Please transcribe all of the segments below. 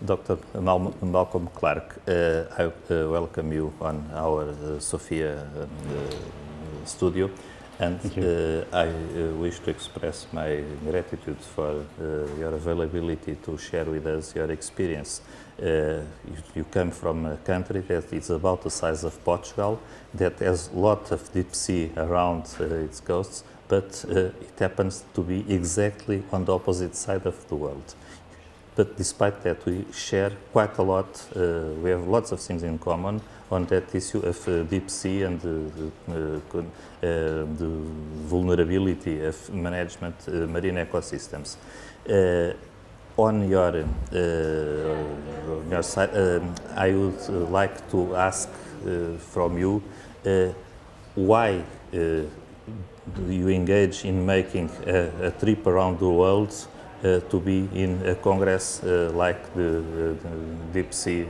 Dr. Malcolm Clark, I welcome you on our SOPHIA studio, and I wish to express my gratitude for your availability to share with us your experience. You come from a country that is about the size of Portugal, that has a lot of deep sea around its coasts, but it happens to be exactly on the opposite side of the world. But despite that, we share quite a lot, we have lots of things in common on that issue of deep sea and the vulnerability of management marine ecosystems. On your side, I would like to ask from you why you engage in making a trip around the world to be in a congress like the Deep Sea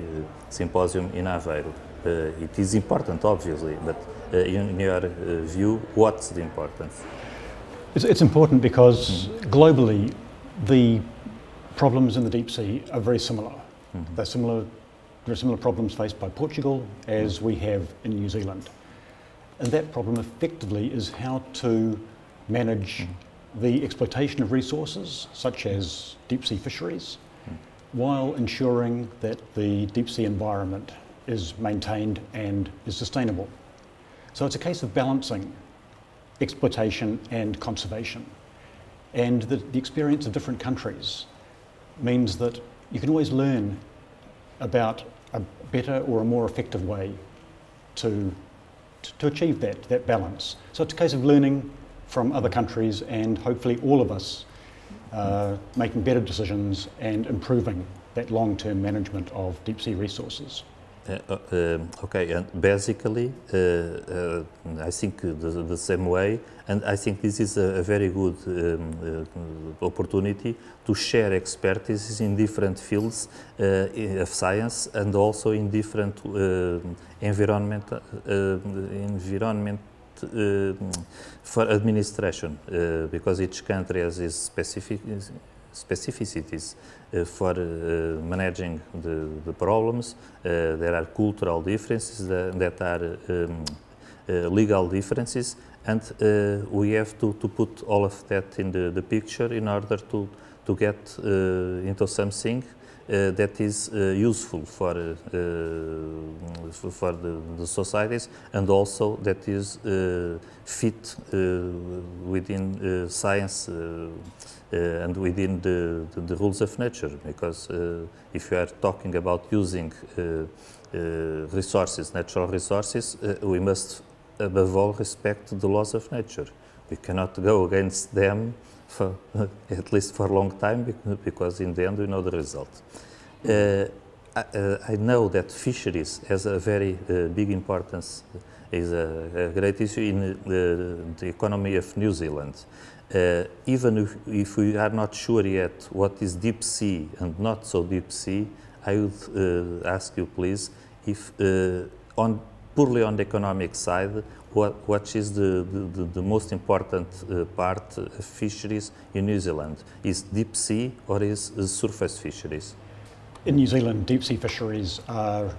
Symposium in Aveiro. It is important, obviously, but in your view, what's the importance? It's important because globally the problems in the deep sea are very similar. There are similar problems faced by Portugal as we have in New Zealand. And that problem effectively is how to manage the exploitation of resources, such as deep sea fisheries, while ensuring that the deep sea environment is maintained and is sustainable. So it's a case of balancing exploitation and conservation. And the experience of different countries means that you can always learn about a better or a more effective way to achieve that balance. So it's a case of learning from other countries and hopefully all of us making better decisions and improving that long-term management of deep sea resources. Okay, and basically I think the same way, and I think this is a very good opportunity to share expertise in different fields of science and also in different environment for administration, because each country has its specificities for managing the problems. There are cultural differences that are legal differences, and we have to put all of that in the picture in order to get into something that is useful for the societies, and also that is fit within science and within the rules of nature. Because if you are talking about using resources, natural resources, we must above all respect the laws of nature. We cannot go against them for at least for a long time, because in the end we know the result. I know that fisheries has a very big importance, is a great issue in the economy of New Zealand. Even if we are not sure yet what is deep sea and not so deep sea, I would ask you please, if purely on the economic side, what is the most important part of fisheries in New Zealand? Is deep sea or is surface fisheries? In New Zealand, deep sea fisheries are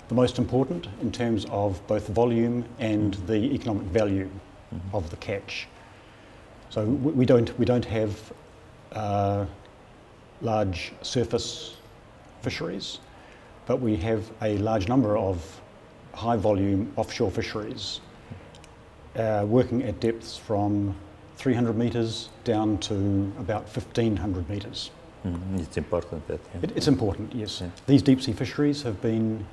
the most important in terms of both volume and the economic value of the catch. So we don't have large surface fisheries, but we have a large number of high volume offshore fisheries working at depths from 300 metres down to about 1,500 metres. It's important that. Yeah. It's important, yes. Yeah. These deep sea fisheries have been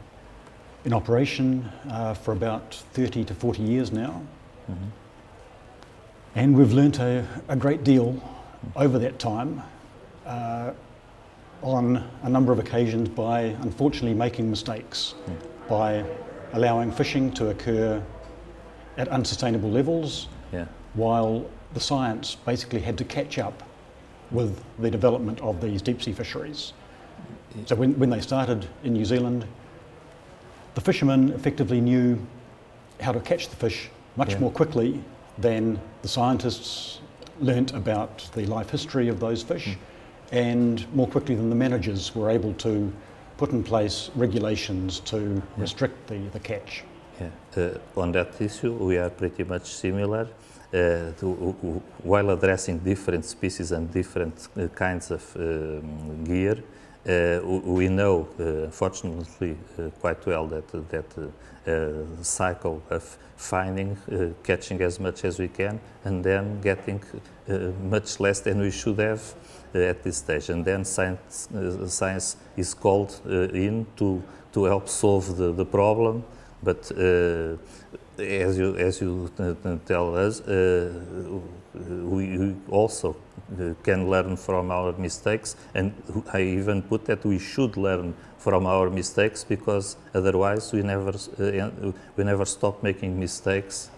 in operation for about 30 to 40 years now. And we've learnt a great deal over that time on a number of occasions by unfortunately making mistakes, by allowing fishing to occur at unsustainable levels, while the science basically had to catch up with the development of these deep sea fisheries. So when they started in New Zealand, the fishermen effectively knew how to catch the fish much more quickly than the scientists learnt about the life history of those fish and more quickly than the managers were able to put in place regulations to restrict the catch. Yeah. On that issue, we are pretty much similar. While addressing different species and different kinds of gear, we know, fortunately, quite well that cycle of finding, catching as much as we can, and then getting much less than we should have at this stage. And then science is called in to help solve the problem. But as you tell us, we also can learn from our mistakes, and I even put that we should learn from our mistakes, because otherwise we never stop making mistakes.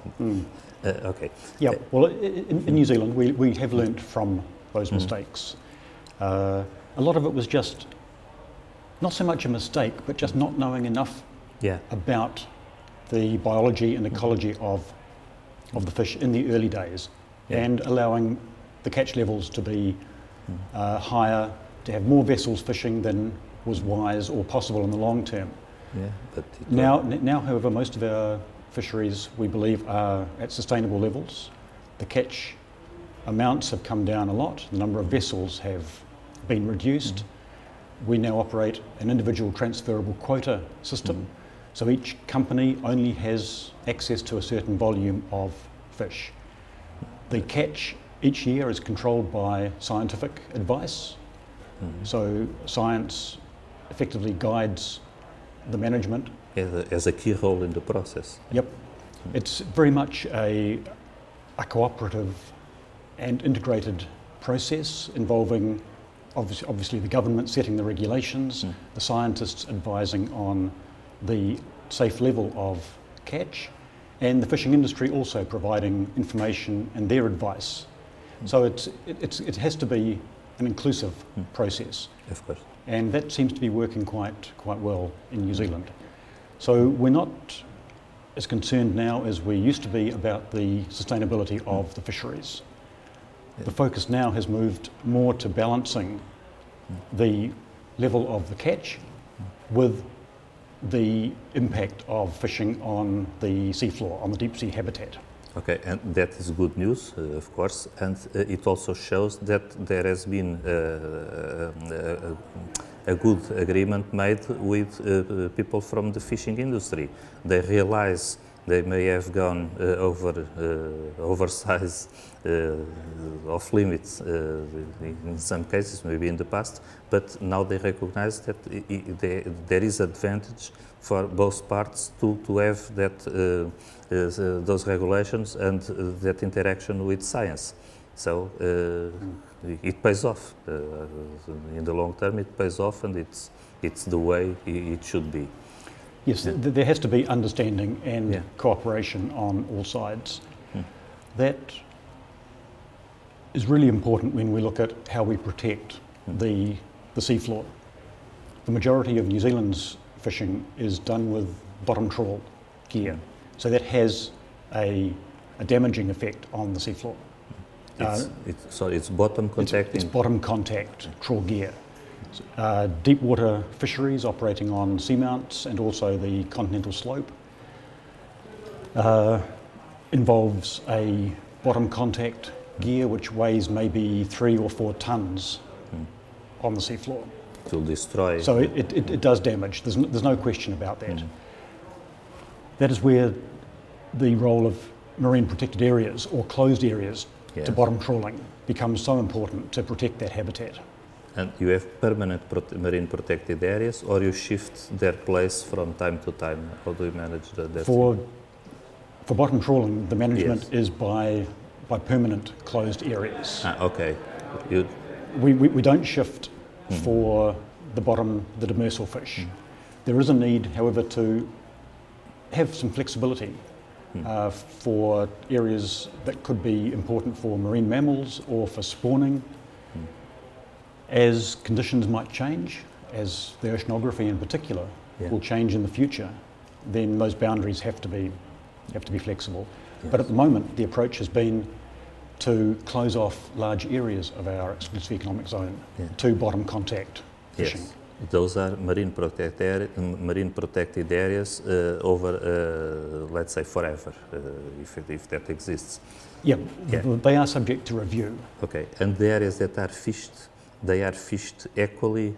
Okay. Yeah. Well, in New Zealand, we have learnt from those mistakes. A lot of it was just not so much a mistake, but just not knowing enough about the biology and ecology of the fish in the early days, and allowing the catch levels to be higher, to have more vessels fishing than was wise or possible in the long term. Yeah, but now, however, most of our fisheries, we believe, are at sustainable levels. The catch amounts have come down a lot. The number of vessels have been reduced. We now operate an individual transferable quota system. So each company only has access to a certain volume of fish. The catch each year is controlled by scientific advice. So science effectively guides the management. As a key role in the process. Yep. It's very much a cooperative and integrated process involving obviously the government setting the regulations, the scientists advising on the safe level of catch, and the fishing industry also providing information and their advice. So it has to be an inclusive process. Of course. And that seems to be working quite well in New Zealand. So we're not as concerned now as we used to be about the sustainability of the fisheries. The focus now has moved more to balancing the level of the catch with the impact of fishing on the seafloor, on the deep sea habitat. Okay, and that is good news, of course, and it also shows that there has been a good agreement made with people from the fishing industry. They realize they may have gone oversized off limits in some cases, maybe in the past, but now they recognize that there is advantage for both parts to have that those regulations and that interaction with science. So it pays off. In the long term, it pays off, and it's the way it should be. Yes, there has to be understanding and cooperation on all sides. That is really important when we look at how we protect the seafloor. The majority of New Zealand's fishing is done with bottom trawl gear, so that has a damaging effect on the seafloor. It's bottom contact. It's bottom contact trawl gear. Deep water fisheries operating on seamounts and also the continental slope involves a bottom contact gear which weighs maybe 3 or 4 tons on the seafloor. It will destroy. So it does damage. There's no question about that. That is where the role of marine protected areas or closed areas to bottom trawling becomes so important to protect that habitat. And you have permanent marine protected areas, or you shift their place from time to time? How do you manage that? For bottom trawling, the management is by permanent closed areas. Okay. We don't shift for the demersal fish. There is a need, however, to have some flexibility for areas that could be important for marine mammals or for spawning. As conditions might change, as the oceanography in particular will change in the future, then those boundaries have to be flexible. But at the moment, the approach has been to close off large areas of our exclusive economic zone to bottom contact fishing. Yes. Those are marine protected areas over, let's say, forever, if that exists. Yeah, they are subject to review. Okay, and the areas that are fished, they are fished equally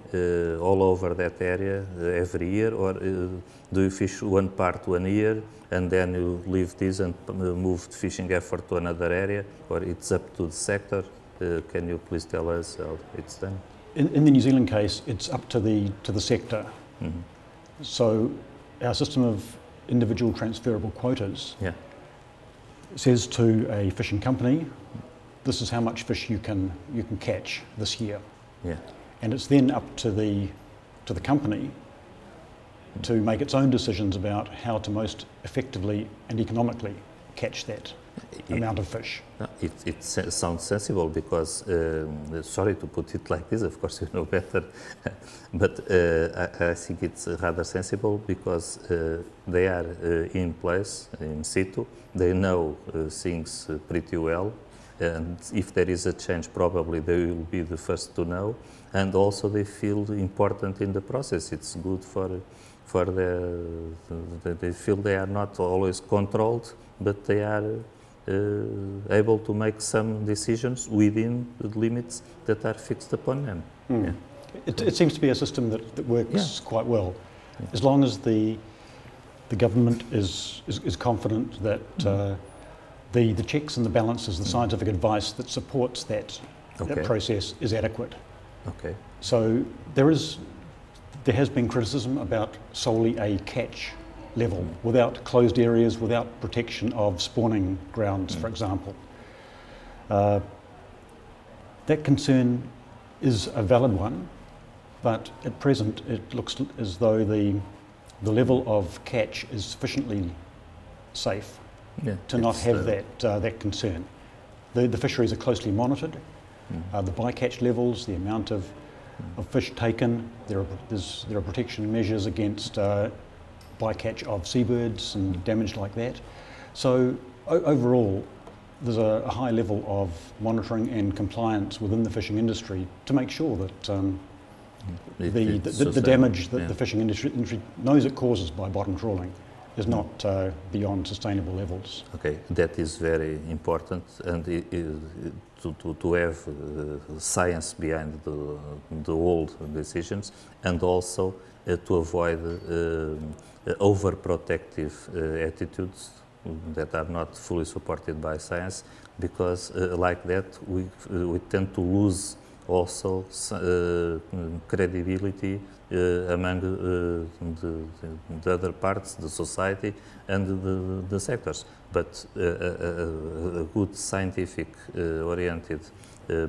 all over that area every year, or do you fish one part 1 year and then you leave this and move the fishing effort to another area, or it's up to the sector? Can you please tell us how it's done? In the New Zealand case, it's up to the sector. Mm-hmm. So our system of individual transferable quotas says to a fishing company, this is how much fish you can catch this year. Yeah. And it's then up to the company to make its own decisions about how to most effectively and economically catch that amount of fish. It sounds sensible because, sorry to put it like this, of course you know better, but I think it's rather sensible because they are in place, in situ, they know things pretty well, and if there is a change probably they will be the first to know, and also they feel important in the process. It's good they feel they are not always controlled, but they are able to make some decisions within the limits that are fixed upon them. Mm. Yeah. It seems to be a system that works quite well, as long as the government is confident that the checks and the balances, the scientific advice that supports that process is adequate. Okay. So there has been criticism about solely a catch level, without closed areas, without protection of spawning grounds, for example. That concern is a valid one, but at present it looks as though the level of catch is sufficiently safe to not have that concern. The fisheries are closely monitored. The bycatch levels, the amount of fish taken, there are protection measures against bycatch of seabirds and damage like that. So overall, there's a high level of monitoring and compliance within the fishing industry to make sure that the damage that the fishing industry knows it causes by bottom trawling is not beyond sustainable levels. Okay, that is very important, and to have science behind the old decisions, and also to avoid overprotective attitudes that are not fully supported by science, because like that we tend to lose also credibility among the other parts, the society and the sectors. But a good scientific oriented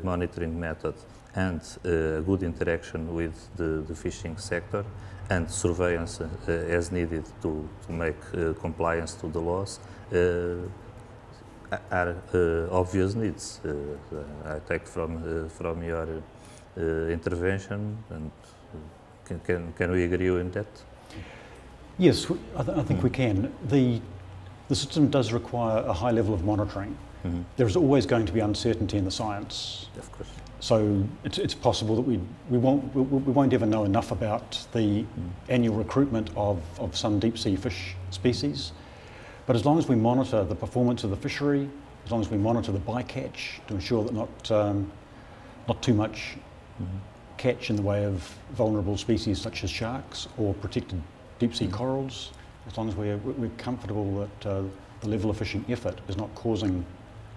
monitoring method and good interaction with the fishing sector and surveillance as needed to make compliance to the laws are obvious needs. I take from your intervention, and can we agree on that? Yes, I think we can. The system does require a high level of monitoring. Mm-hmm. There is always going to be uncertainty in the science. Of course. So it's possible that we won't ever know enough about the annual recruitment of some deep sea fish species. But as long as we monitor the performance of the fishery, as long as we monitor the bycatch to ensure that not too much catch in the way of vulnerable species such as sharks or protected deep sea corals, as long as we're comfortable that the level of fishing effort is not causing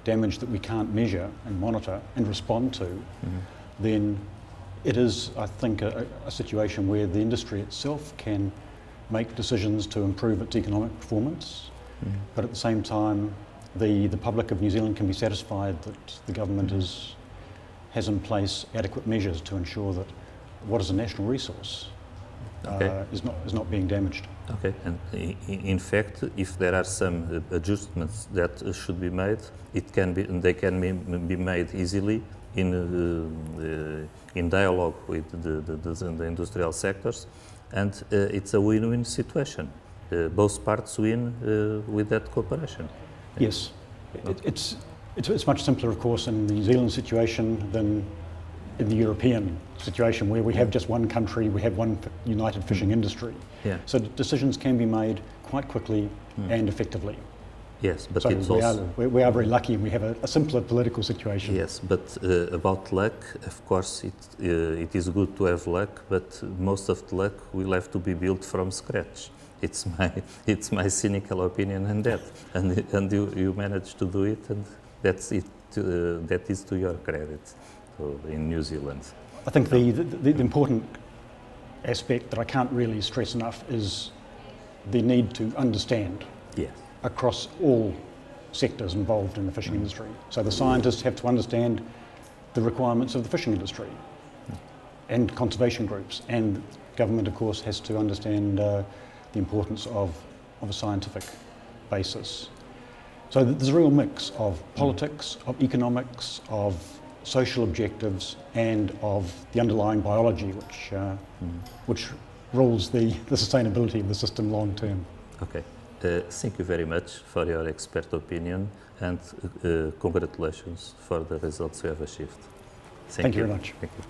damage that we can't measure and monitor and respond to, then it is, I think, a situation where the industry itself can make decisions to improve its economic performance, but at the same time the public of New Zealand can be satisfied that the government has in place adequate measures to ensure that what is a national resource is not being damaged. Okay, and in fact, if there are some adjustments that should be made, they can be made easily in dialogue with the industrial sectors, and it's a win-win situation. Both parts win with that cooperation. Yes, It's much simpler, of course, in the New Zealand situation than in the European situation, where we have just one country, we have one united fishing industry. Yeah. So decisions can be made quite quickly and effectively. Yes, but so it's we are very lucky, and we have a simpler political situation. Yes, but about luck, of course, it is good to have luck, but most of the luck will have to be built from scratch. It's my cynical opinion on that, and you managed to do it, and that's it. That is to your credit. In New Zealand, I think the important aspect that I can't really stress enough is the need to understand. Yes. Across all sectors involved in the fishing industry. So the scientists have to understand the requirements of the fishing industry and conservation groups, and government, of course, has to understand the importance of a scientific basis. So there's a real mix of politics, of economics, of social objectives, and of the underlying biology, which rules the sustainability of the system long term. Okay. Thank you very much for your expert opinion, and congratulations for the results you have achieved. Thank you very much. Thank you.